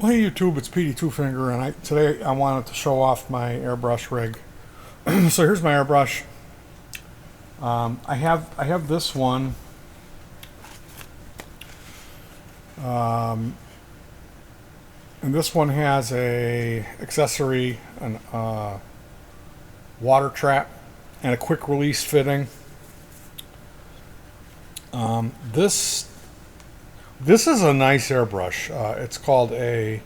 Well, hey YouTube, it's PD Two Finger, and today I wanted to show off my airbrush rig. So here's my airbrush. I have this one, um, and this one has a accessory, an water trap, and a quick release fitting. This is a nice airbrush. It's called a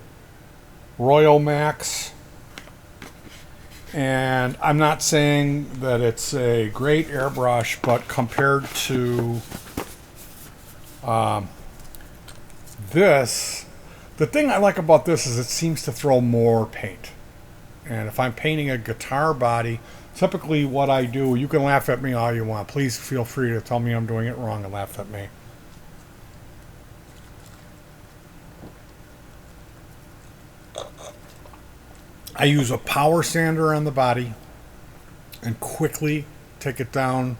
Royal Max. And I'm not saying that it's a great airbrush, but compared to this, the thing I like about this is it seems to throw more paint. And if I'm painting a guitar body, typically what I do, you can laugh at me all you want. Please feel free to tell me I'm doing it wrong and laugh at me. I use a power sander on the body and quickly take it down.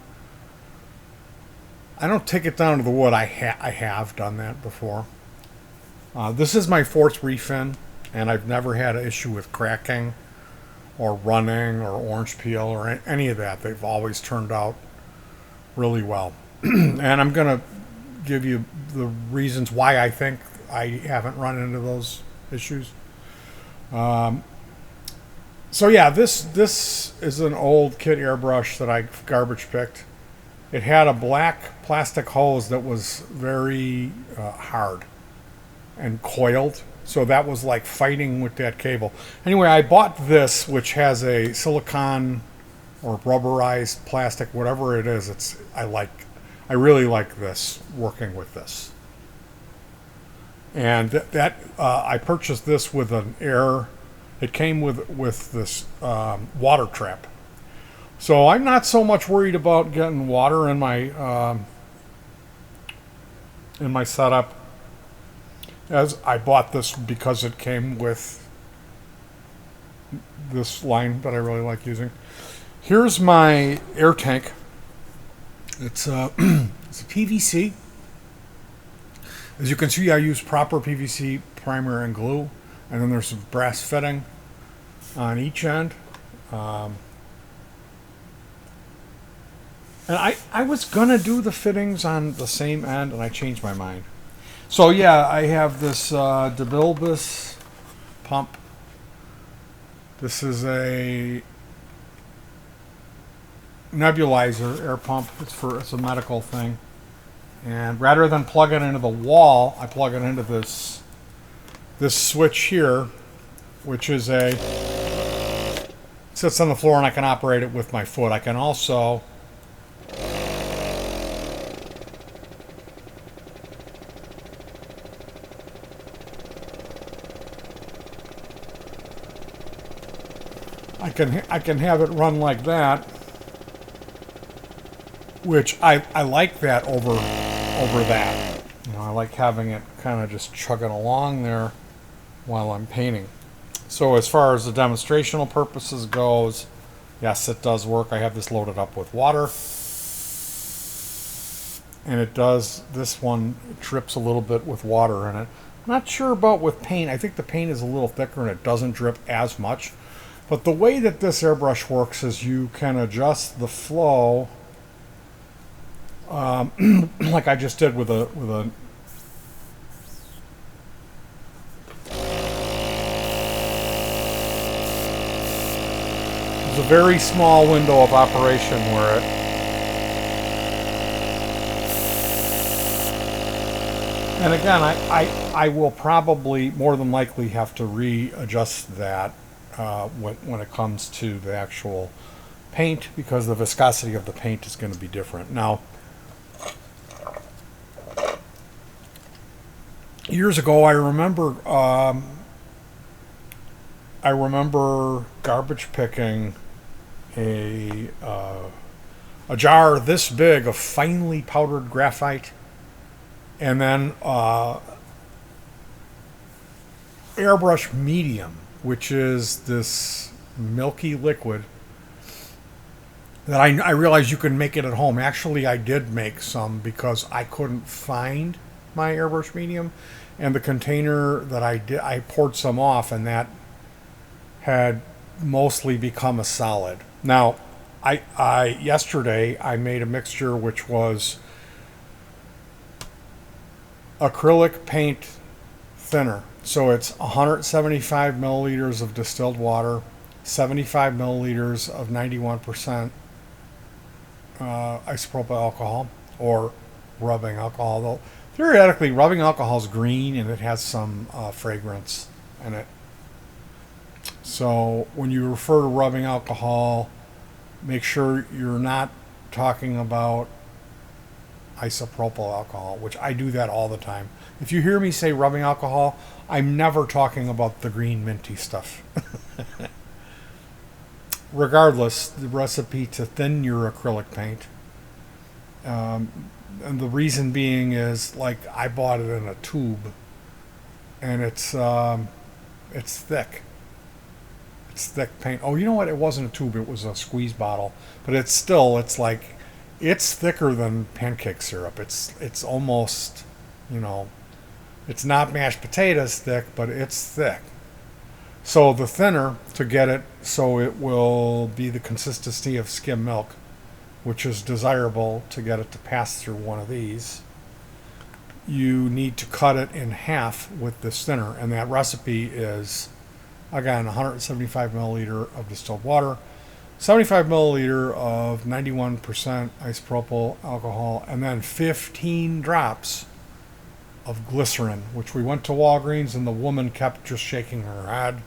I don't take it down to the wood. I have done that before. This is my fourth refin, and I've never had an issue with cracking or running or orange peel or any of that. They've always turned out really well. And I'm going to give you the reasons why I think I haven't run into those issues. So yeah, this is an old kit airbrush that I garbage picked. It had a black plastic hose that was very hard and coiled, so that was like fighting with that cable. Anyway, I bought this, which has a silicone or rubberized plastic, whatever it is. I really like this, working with this. And I purchased this with an air. It came with this water trap, so I'm not so much worried about getting water in my setup, as I bought this because it came with this line that I really like using. Here's my air tank. It's it's a PVC. As you can see, I use proper PVC primer and glue, and then there's some brass fitting on each end. And I was gonna do the fittings on the same end, and I changed my mind. So yeah, I have this Nebulizer pump. This is a Nebulizer Air Pump. It's a medical thing. And rather than plug it into the wall, I plug it into this switch here, which is sits on the floor, and I can operate it with my foot. I can also I can have it run like that, which I like that over that. You know, I like having it kind of just chugging along there while I'm painting. So as far as the demonstrational purposes goes, yes, it does work. I have this loaded up with water, and it does. This one drips a little bit with water in it. I'm not sure about with paint. I think the paint is a little thicker and it doesn't drip as much. But the way that this airbrush works is you can adjust the flow, like I just did with a There's a very small window of operation where and again, I will probably more than likely have to readjust that when it comes to the actual paint, because the viscosity of the paint is going to be different. Now, years ago, I remember garbage picking a jar this big of finely powdered graphite, and then Airbrush Medium, which is this milky liquid that I realized you can make it at home. Actually, I did make some because I couldn't find my Airbrush Medium, and the container that I poured some off, and that had mostly become a solid. Now, I yesterday I made a mixture which was acrylic paint thinner. So it's 175 milliliters of distilled water, 75 milliliters of 91% isopropyl alcohol, or rubbing alcohol. Though theoretically, rubbing alcohol is green and it has some fragrance in it. So when you refer to rubbing alcohol, make sure you're not talking about isopropyl alcohol, which I do that all the time. If you hear me say rubbing alcohol, I'm never talking about the green minty stuff. Regardless, the recipe to thin your acrylic paint, and the reason being is, like, I bought it in a tube, and it's thick. It's thick paint. Oh, you know what? It wasn't a tube. It was a squeeze bottle, but it's thicker than pancake syrup. It's almost, it's not mashed potatoes thick, but it's thick. So the thinner, to get it so it will be the consistency of skim milk, which is desirable to get it to pass through one of these, you need to cut it in half with this thinner. And that recipe is, again, 175 milliliter of distilled water, 75 milliliter of 91% isopropyl alcohol, and then 15 drops of glycerin, which we went to Walgreens and the woman kept just shaking her head.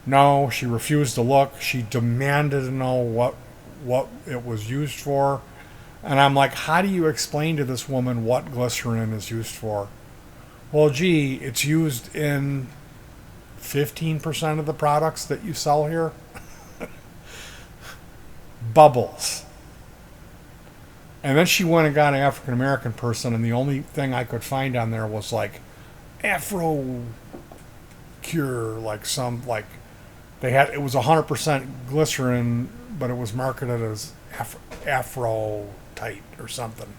No, she refused to look. She demanded to know what it was used for. And I'm like, how do you explain to this woman what glycerin is used for? Well, gee, it's used in 15% of the products that you sell here. Bubbles. And then she went and got an African American person, and the only thing I could find on there was like Afro Cure, it was 100% glycerin, but it was marketed as Afro Tight or something.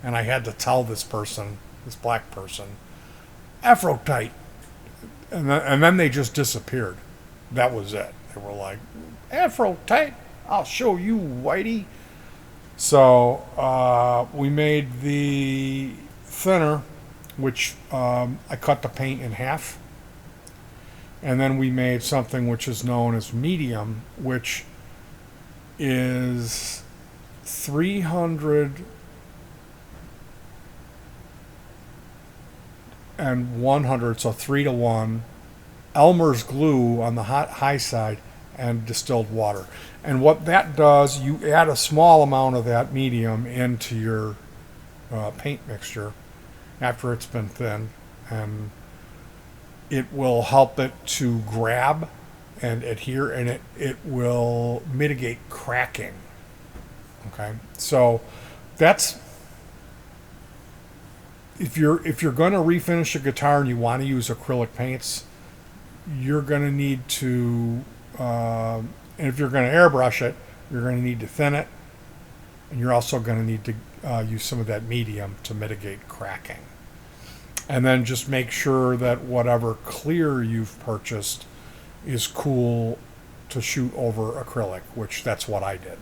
And I had to tell this black person, Afro Tight. And then they just disappeared. That was it. They were like, Afro Tight, I'll show you, Whitey. So we made the thinner, which I cut the paint in half. And then we made something which is known as medium, which is 300 and 100, so 3 to 1, Elmer's glue on the high side, and distilled water. And what that does, you add a small amount of that medium into your paint mixture after it's been thinned, and it will help it to grab and adhere, and it will mitigate cracking. Okay, so that's, if you're going to refinish a guitar and you want to use acrylic paints, you're going to need to, and if you're going to airbrush it, you're going to need to thin it, and you're also going to need to use some of that medium to mitigate cracking. And then just make sure that whatever clear you've purchased is cool to shoot over acrylic, which that's what I did.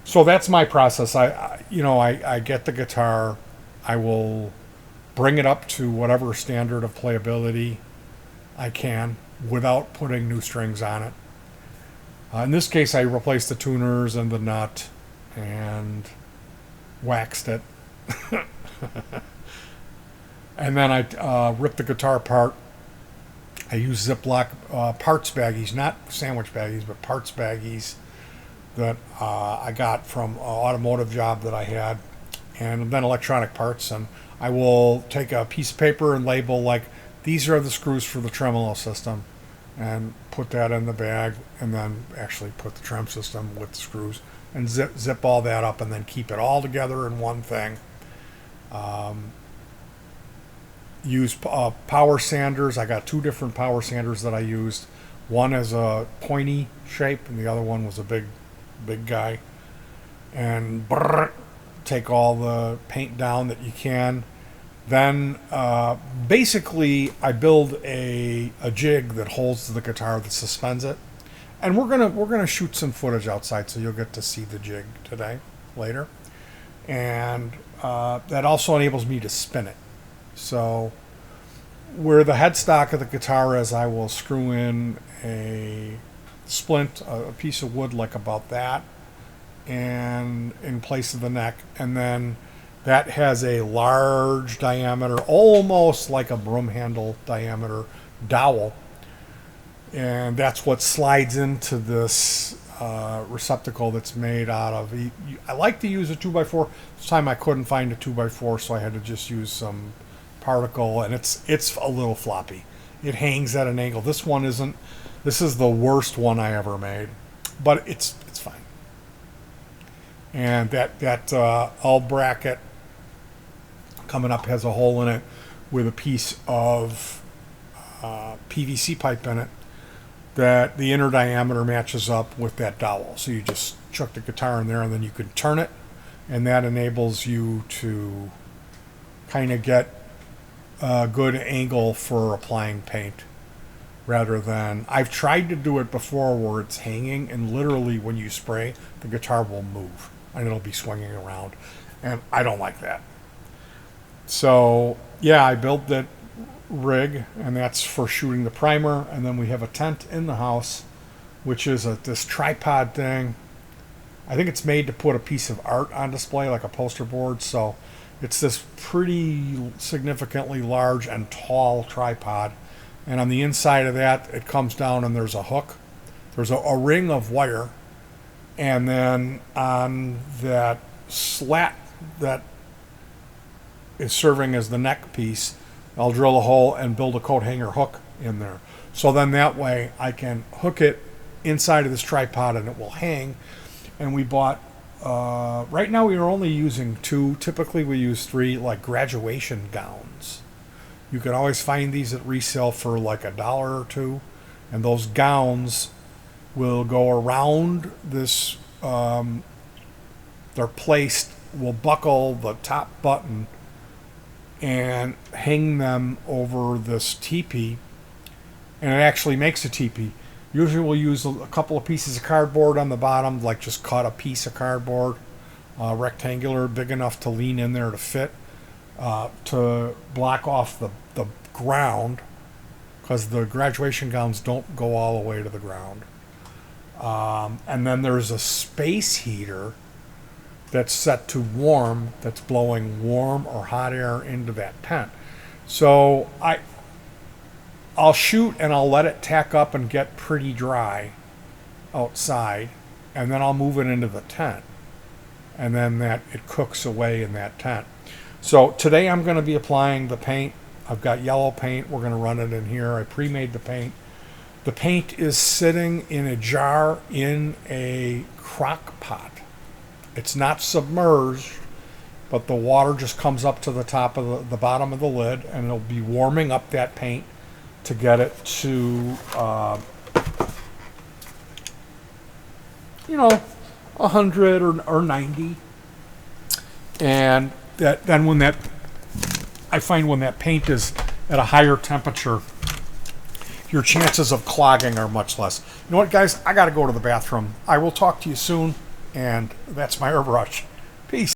So that's my process. I get the guitar, I will bring it up to whatever standard of playability I can without putting new strings on it. In this case, I replaced the tuners and the nut and waxed it. And then I ripped the guitar apart. I used Ziploc parts baggies, not sandwich baggies, but parts baggies that I got from an automotive job that I had, and then electronic parts. And I will take a piece of paper and label, like, these are the screws for the tremolo system, and put that in the bag, and then actually put the trem system with the screws, and zip all that up, and then keep it all together in one thing. Use power sanders. I got 2 different power sanders that I used. One is a pointy shape, and the other one was a big guy. And take all the paint down that you can, Then basically I build a jig that holds the guitar that suspends it. And we're gonna shoot some footage outside, so you'll get to see the jig today, later. And that also enables me to spin it. So where the headstock of the guitar is, I will screw in a splint, a piece of wood like about that, and in place of the neck. And then that has a large diameter, almost like a broom handle diameter dowel. And that's what slides into this receptacle that's made out of. I like to use a 2x4. This time I couldn't find a 2x4, so I had to just use some particle, and it's a little floppy. It hangs at an angle. This one isn't. This is the worst one I ever made, but it's fine. And that L bracket coming up has a hole in it with a piece of PVC pipe in it that the inner diameter matches up with that dowel. So you just chuck the guitar in there, and then you can turn it, and that enables you to kind of get a good angle for applying paint, rather than, I've tried to do it before where it's hanging, and literally when you spray, the guitar will move and it'll be swinging around, and I don't like that. So yeah, I built that rig, and that's for shooting the primer. And then we have a tent in the house, which is this tripod thing. I think it's made to put a piece of art on display, like a poster board. So it's this pretty significantly large and tall tripod, and on the inside of that, it comes down and there's a hook. There's a ring of wire, and then on that slat that is serving as the neck piece, I'll drill a hole and build a coat hanger hook in there. So then that way I can hook it inside of this tripod and it will hang. And we bought, right now we are only using 2. Typically we use 3, like graduation gowns. You can always find these at resale for like $1 or $2. And those gowns will go around this, they're placed, will buckle the top button and hang them over this teepee, and it actually makes a teepee. Usually we'll use a couple of pieces of cardboard on the bottom, like just cut a piece of cardboard, rectangular, big enough to lean in there to fit, to block off the ground, because the graduation gowns don't go all the way to the ground. And then there's a space heater that's set to warm, that's blowing warm or hot air into that tent. So I'll shoot and I'll let it tack up and get pretty dry outside, and then I'll move it into the tent, and then it cooks away in that tent. So today I'm going to be applying the paint. I've got yellow paint. We're going to run it in here. I pre-made the paint. The paint is sitting in a jar in a crock pot. It's not submerged, but the water just comes up to the top of the bottom of the lid, and it'll be warming up that paint to get it to, 100 or 90. And then I find when that paint is at a higher temperature, your chances of clogging are much less. You know what, guys? I got to go to the bathroom. I will talk to you soon. And that's my airbrush.